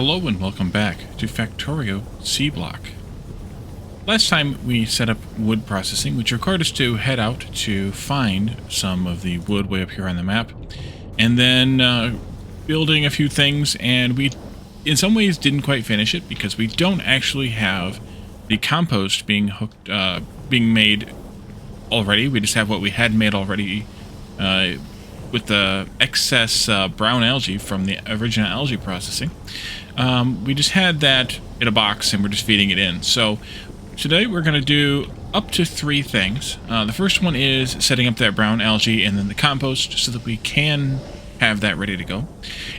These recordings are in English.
Hello and welcome back to Factorio C Block. Last time we set up wood processing, which required us to head out to find some of the wood way up here on the map, and then building a few things, and we in some ways didn't quite finish it because we don't actually have the compost being made already. We just have what we had made already with the excess brown algae from the original algae processing. We just had that in a box and we're just feeding it in. So today we're going to do up to 3 things. The first one is setting up that brown algae and then the compost so that we can have that ready to go.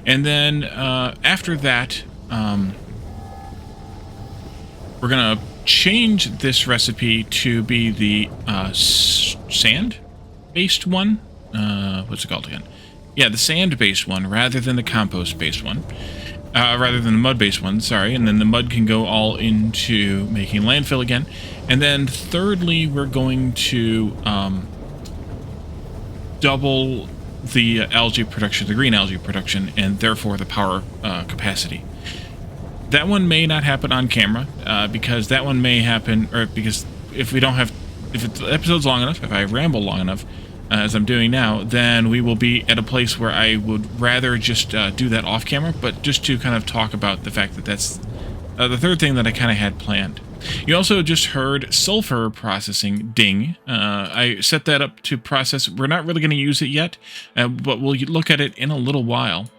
And then after that, we're going to change this recipe to be the sand-based one. What's it called again? Yeah, the sand-based one rather than the compost-based one. Rather than the mud-based one, sorry. And then the mud can go all into making landfill again. And then thirdly, we're going to double the algae production, the green algae production, and therefore the power capacity. That one may not happen on camera, because that one may happen, or because if the episode's long enough, if I ramble long enough, as I'm doing now, then we will be at a place where I would rather just do that off camera, but just to kind of talk about the fact that that's the third thing that I kind of had planned. You also just heard sulfur processing ding. I set that up to process. We're not really going to use it yet, but we'll look at it in a little while.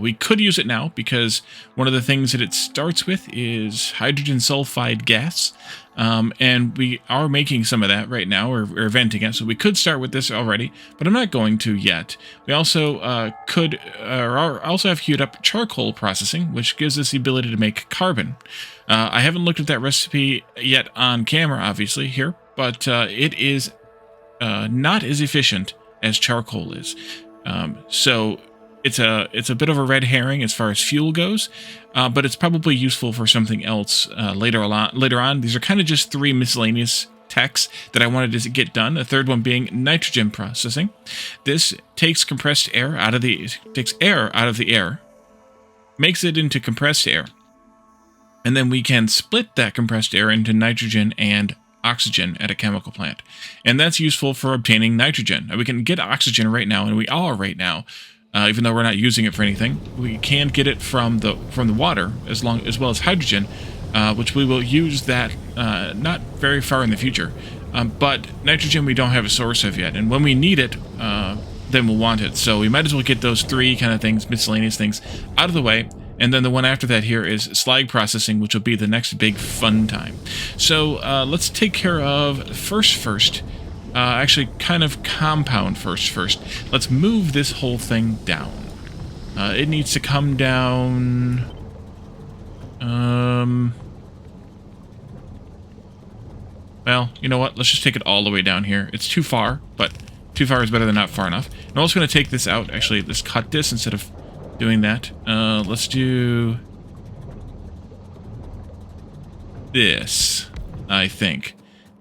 We could use it now because one of the things that it starts with is hydrogen sulfide gas. And we are making some of that right now, or venting it, so we could start with this already, but I'm not going to yet. We also also have queued up charcoal processing, which gives us the ability to make carbon. I haven't looked at that recipe yet on camera, obviously, here, but it is not as efficient as charcoal is. So it's a bit of a red herring as far as fuel goes, but it's probably useful for something else later on. These are kind of just 3 miscellaneous techs that I wanted to get done. The third one being nitrogen processing. This takes compressed air out of the air, makes it into compressed air, and then we can split that compressed air into nitrogen and oxygen at a chemical plant, and that's useful for obtaining nitrogen. We can get oxygen right now, and we are right now. Even though we're not using it for anything, we can get it from the water as well as hydrogen, which we will use that not very far in the future. But nitrogen we don't have a source of yet, and when we need it, then we'll want it. So we might as well get those 3 kind of things, miscellaneous things, out of the way. And then the one after that here is slag processing, which will be the next big fun time. So let's take care of first. Actually, kind of compound first. Let's move this whole thing down. It needs to come down. Well, you know what? Let's just take it all the way down here. It's too far, but too far is better than not far enough. I'm also going to take this out. Actually, let's cut this instead of doing that. Let's do this, I think.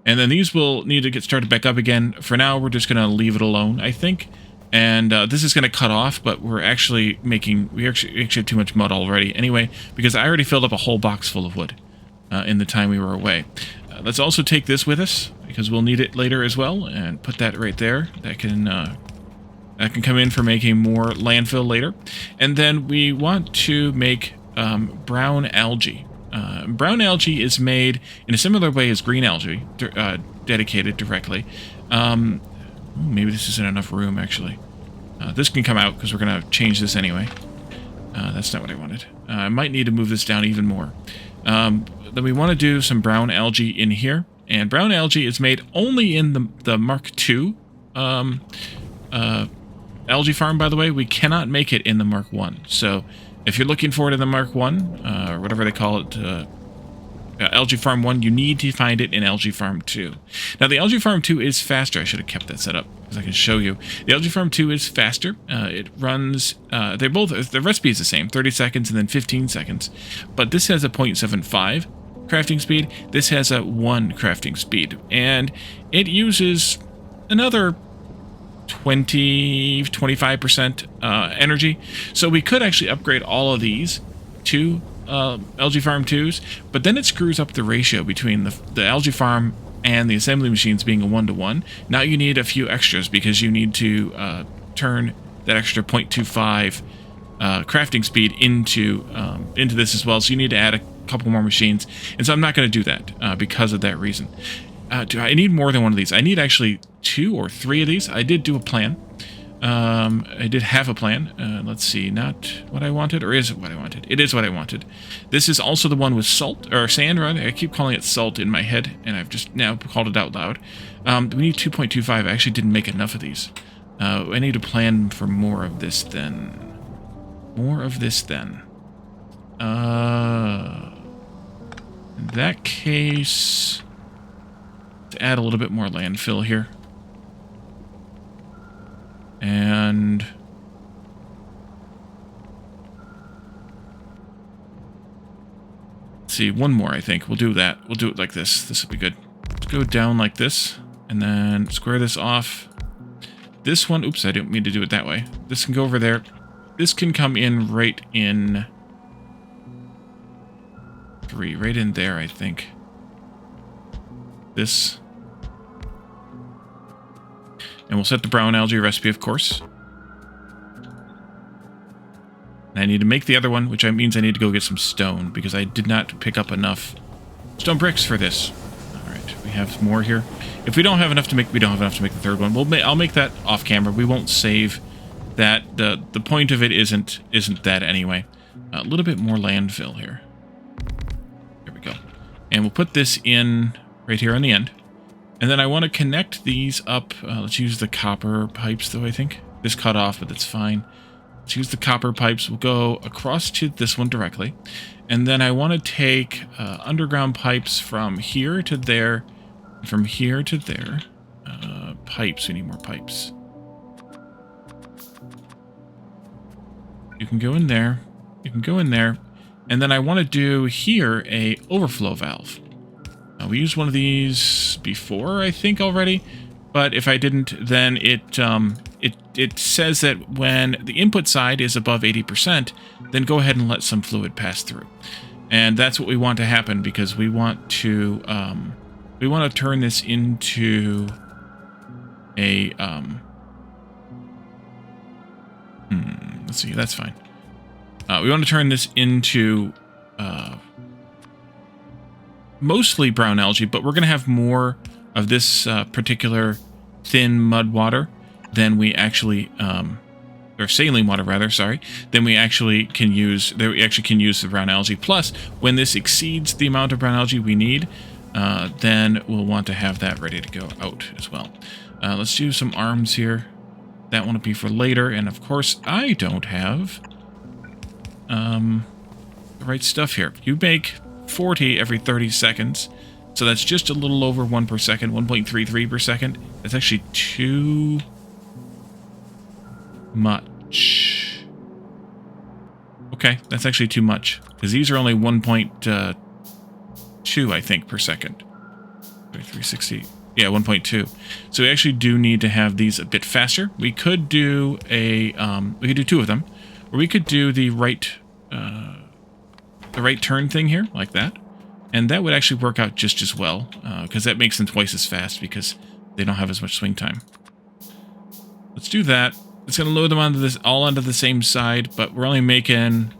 And then these will need to get started back up again. For now, we're just going to leave it alone, I think. And this is going to cut off, but we actually have too much mud already anyway, because I already filled up a whole box full of wood in the time we were away. Let's also take this with us, because we'll need it later as well, and put that right there. That can come in for making more landfill later. And then we want to make brown algae. Brown algae is made in a similar way as green algae, dedicated directly. Maybe this isn't enough room, actually. This can come out, because we're going to change this anyway. That's not what I wanted. I might need to move this down even more. Then we want to do some brown algae in here. And brown algae is made only in the Mark II algae farm, by the way. We cannot make it in the Mark I. So if you're looking for it in the Mark I, or whatever they call it, Algae Farm 1, you need to find it in Algae Farm 2. Now, the Algae Farm 2 is faster. I should have kept that set up, because I can show you. The Algae Farm 2 is faster. It runs, the recipe is the same, 30 seconds and then 15 seconds. But this has a 0.75 crafting speed. This has a 1 crafting speed. And it uses another 20-25% energy. So we could actually upgrade all of these to algae farm 2s, but then it screws up the ratio between the algae farm and the assembly machines being a 1-to-1. Now you need a few extras because you need to turn that extra 0.25 crafting speed into this as well. So you need to add a couple more machines, and so I'm not going to do that because of that reason. Do I need more than one of these? I need actually 2 or 3 of these. I did do a plan. I did have a plan. Let's see, not what I wanted, or is it what I wanted? It is what I wanted. This is also the one with salt, or sand, rather. I keep calling it salt in my head, and I've just now called it out loud. We need 2.25. I actually didn't make enough of these. I need to plan for more of this then. More of this then. In that case, to add a little bit more landfill here. And let's see, one more, I think. We'll do that. We'll do it like this. This will be good. Let's go down like this, and then square this off. This one, oops, I didn't mean to do it that way. This can go over there. This can come in right in 3, right in there, I think. This. And we'll set the brown algae recipe, of course. And I need to make the other one, which means I need to go get some stone, because I did not pick up enough stone bricks for this. Alright, we have more here. If we don't have enough to make, we don't have enough to make the third one. I'll make that off camera. We won't save that. The point of it isn't that anyway. A little bit more landfill here. There we go. And we'll put this in right here on the end. And then I want to connect these up. Let's use the copper pipes, though, I think. This cut off, but that's fine. Let's use the copper pipes. We'll go across to this one directly. And then I want to take underground pipes from here to there. From here to there. Pipes. We need more pipes. You can go in there. You can go in there. And then I want to do here a overflow valve. We used one of these before, I think, already. But if I didn't, then it says that when the input side is above 80%, then go ahead and let some fluid pass through. And that's what we want to happen, because we want to turn this into a let's see, that's fine. We want to turn this into mostly brown algae, but we're going to have more of this particular thin mud water than we actually, or saline water rather, sorry, than we actually can use. That we actually can use the brown algae. Plus, when this exceeds the amount of brown algae we need, then we'll want to have that ready to go out as well. Let's do some arms here. That one will be for later, and of course, I don't have the right stuff here. You make 40 every 30 seconds, so that's just a little over 1 per second, 1.33 per second. That's actually too much. Okay, that's actually too much, because these are only 1.2, I think, per second. 360, yeah, 1.2. So we actually do need to have these a bit faster. We could do a, we could do 2 of them, or we could do the right turn thing here, like that. And that would actually work out just as well, because that makes them twice as fast, because they don't have as much swing time. Let's do that. It's going to load them onto this, all onto the same side, but we're only making...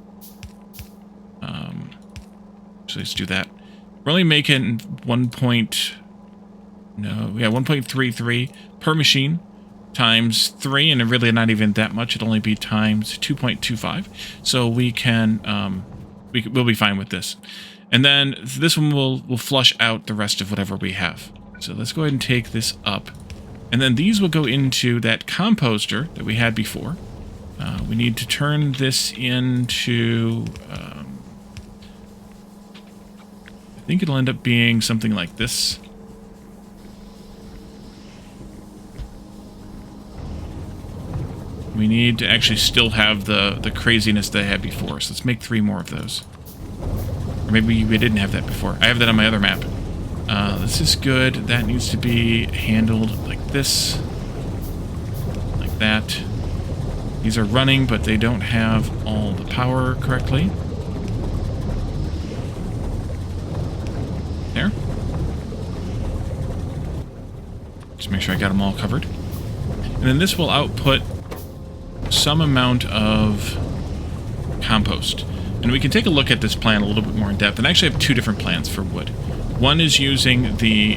so let's do that. We're only making 1.33 per machine times 3, and really not even that much. It'll only be times 2.25. So we can... we'll be fine with this. And then this one will flush out the rest of whatever we have. So let's go ahead and take this up. And then these will go into that composter that we had before. We need to turn this into... I think it'll end up being something like this. We need to actually still have the craziness that I had before. So let's make 3 more of those. Or maybe we didn't have that before. I have that on my other map. This is good. That needs to be handled like this. Like that. These are running, but they don't have all the power correctly. There. Just make sure I got them all covered. And then this will output some amount of compost. And we can take a look at this plan a little bit more in depth. And I actually have two different plans for wood. One is using the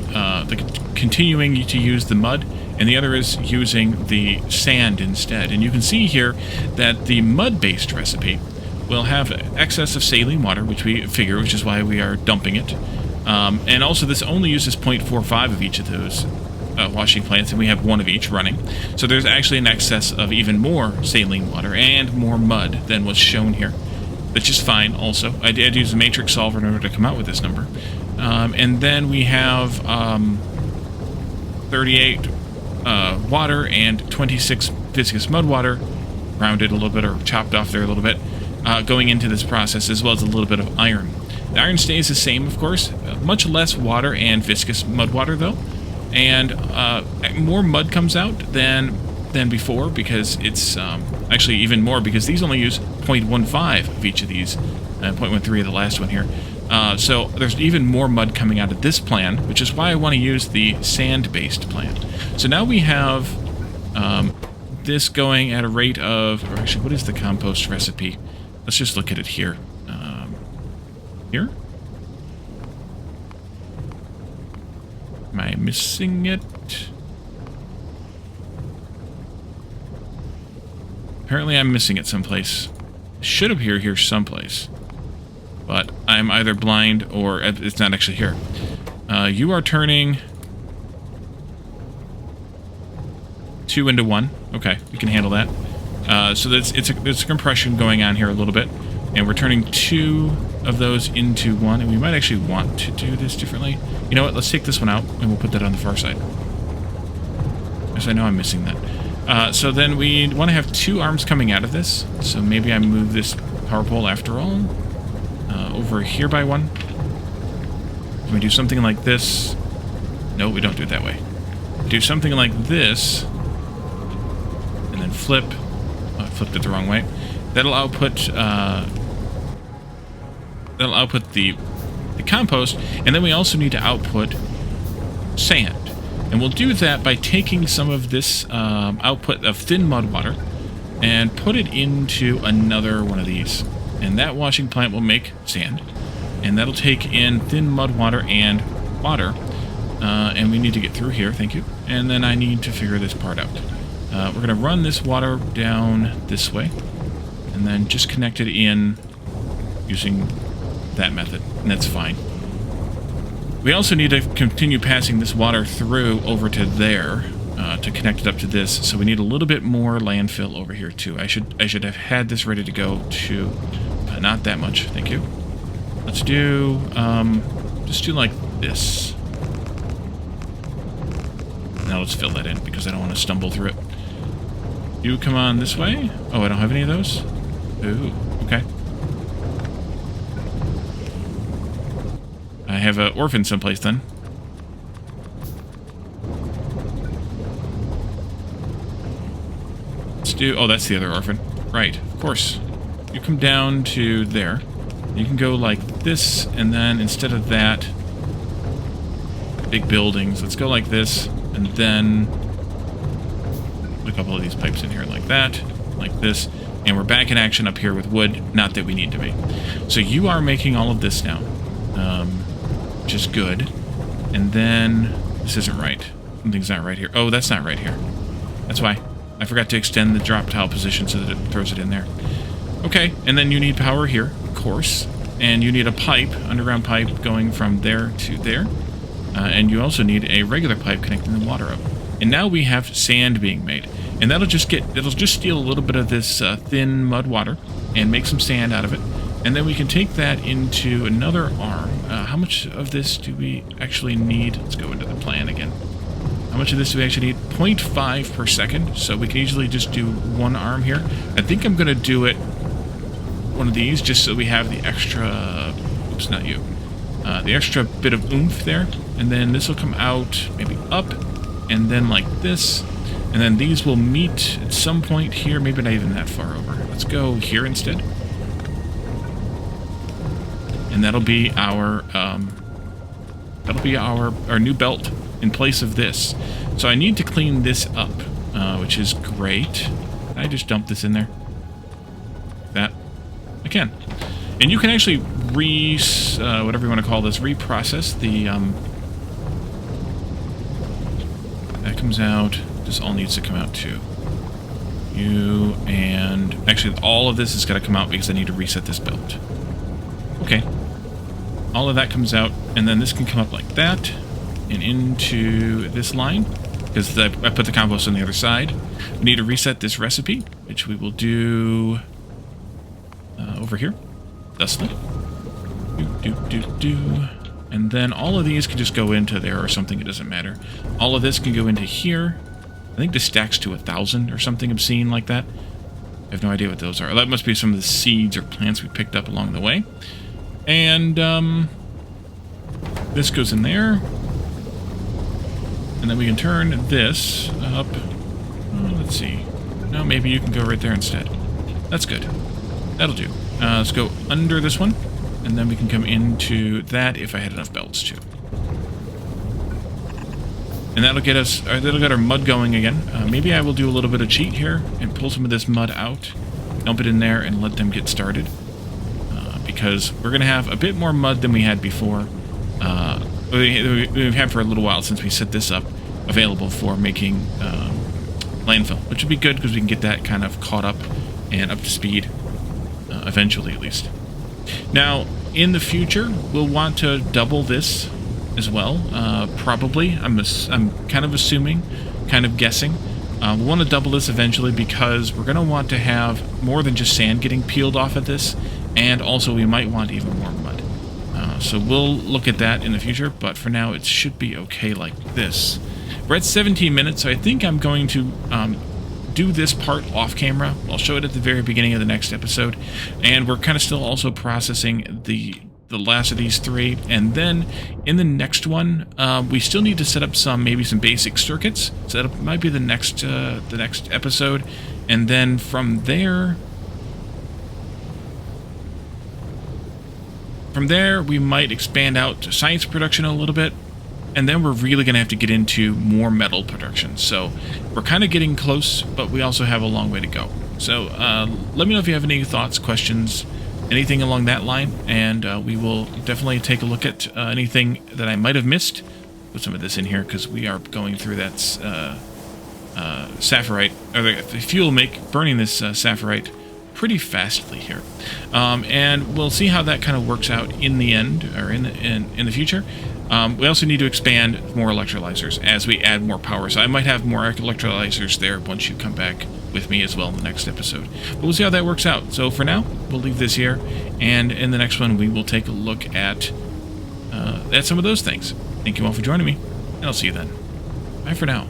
continuing to use the mud, and the other is using the sand instead. And you can see here that the mud-based recipe will have excess of saline water, which we figure, which is why we are dumping it. And also this only uses 0.45 of each of those washing plants, and we have one of each running. So there's actually an excess of even more saline water and more mud than was shown here, which is fine also. I did use the matrix solver in order to come out with this number. And then we have 38 water and 26 viscous mud water, rounded a little bit or chopped off there a little bit, going into this process, as well as a little bit of iron. The iron stays the same, of course, much less water and viscous mud water though, and more mud comes out than before, because it's actually even more, because these only use 0.15 of each of these, 0.13 of the last one here. So there's even more mud coming out of this plan, which is why I want to use the sand-based plan. So now we have this going at a rate of, or actually, what is the compost recipe? Let's just look at it here. Here? Am I missing it? Apparently I'm missing it someplace. It should appear here someplace. But I'm either blind or it's not actually here. You are turning 2 into 1. Okay, we can handle that. So there's a compression going on here a little bit. And we're turning 2 of those into 1. And we might actually want to do this differently. You know what? Let's take this one out and we'll put that on the far side. Because I know I'm missing that. So then we want to have 2 arms coming out of this. So maybe I move this power pole after all. Over here by 1. Can we do something like this? No, we don't do it that way. Do something like this. And then flip. Oh, I flipped it the wrong way. That'll output the compost, and then we also need to output sand. And we'll do that by taking some of this output of thin mud water and put it into another one of these. And that washing plant will make sand. And that'll take in thin mud water and water. And we need to get through here, thank you. And then I need to figure this part out. We're going to run this water down this way. And then just connect it in using that method. And that's fine. We also need to continue passing this water through over to there. To connect it up to this, so we need a little bit more landfill over here too. I should have had this ready to go to not that much. Thank you. Let's do just do like this. Now let's fill that in because I don't want to stumble through it. You come on this way. Oh, I don't have any of those. Ooh, okay. I have an orphan someplace then. Oh, that's the other orphan. Right, of course. You come down to there. You can go like this, and then instead of that, big buildings, let's go like this, and then put a couple of these pipes in here like that, like this, and we're back in action up here with wood, not that we need to be. So you are making all of this now, which is good. And then, this isn't right. Something's not right here. Oh, that's not right here. That's why. I forgot to extend the drop tile position so that it throws it in there. Okay, and then you need power here, of course. And you need a pipe, underground pipe, going from there to there. And you also need a regular pipe connecting the water up. And now we have sand being made. And it'll just steal a little bit of this thin mud water and make some sand out of it. And then we can take that into another arm. How much of this do we actually need? Let's go into the plan again. How much of this do we actually need? 0.5 per second, so we can easily just do 1 arm here. I think I'm going to do it one of these just so we have the extra... Oops, not you. The extra bit of oomph there. And then this will come out maybe up, and then like this. And then these will meet at some point here, maybe not even that far over. Let's go here instead. And that'll be our That'll be our new belt in place of this. So I need to clean this up, which is great. Can I just dump this in there? That I can. And you can actually whatever you want to call this, reprocess the that comes out. This all needs to come out too. You and actually all of this is going to come out because I need to reset this belt. Okay. All of that comes out, and then this can come up like that and into this line because I put the compost on the other side. We need to reset this recipe, which we will do over here, thusly. And then all of these can just go into there or something. It doesn't matter. All of this can go into here. I think this stacks to 1,000 or something obscene like that. I have no idea what those are. That must be some of the seeds or plants we picked up along the way. And this goes in there. And then we can turn this up. Oh, let's see. No, maybe you can go right there instead. That's good. That'll do. Let's go under this one. And then we can come into that if I had enough belts too. And that'll get us, that'll get our mud going again. Maybe I will do a little bit of cheat here and pull some of this mud out, dump it in there, and let them get started. Because we're going to have a bit more mud than we had before. We've had for a little while since we set this up, available for making landfill, which would be good because we can get that kind of caught up and up to speed, eventually at least. Now, in the future, we'll want to double this as well, probably. I'm kind of assuming, kind of guessing. We'll want to double this eventually because we're going to want to have more than just sand getting peeled off of this, and also we might want even more mud. So we'll look at that in the future, but for now it should be okay like this. We're at 17 minutes, so I think I'm going to do this part off camera. I'll show it at the very beginning of the next episode, and we're kind of still also processing the last of these three, and then in the next one we still need to set up maybe some basic circuits, so that might be the next episode, and then from there we might expand out to science production a little bit, and then we're really going to have to get into more metal production. So we're kind of getting close, but we also have a long way to go. So let me know if you have any thoughts, questions, anything along that line, and we will definitely take a look at anything that I might have missed. Put some of this in here because we are going through that sapphirite, or the fuel burning this sapphirite pretty fastly here, and we'll see how that kind of works out in the end, or in the future. We also need to expand more electrolyzers as we add more power, so I might have more electrolyzers there once you come back with me as well in the next episode. But we'll see how that works out. So for now, we'll leave this here, and in the next one we will take a look at some of those things. Thank you all for joining me, and I'll see you then. Bye for now.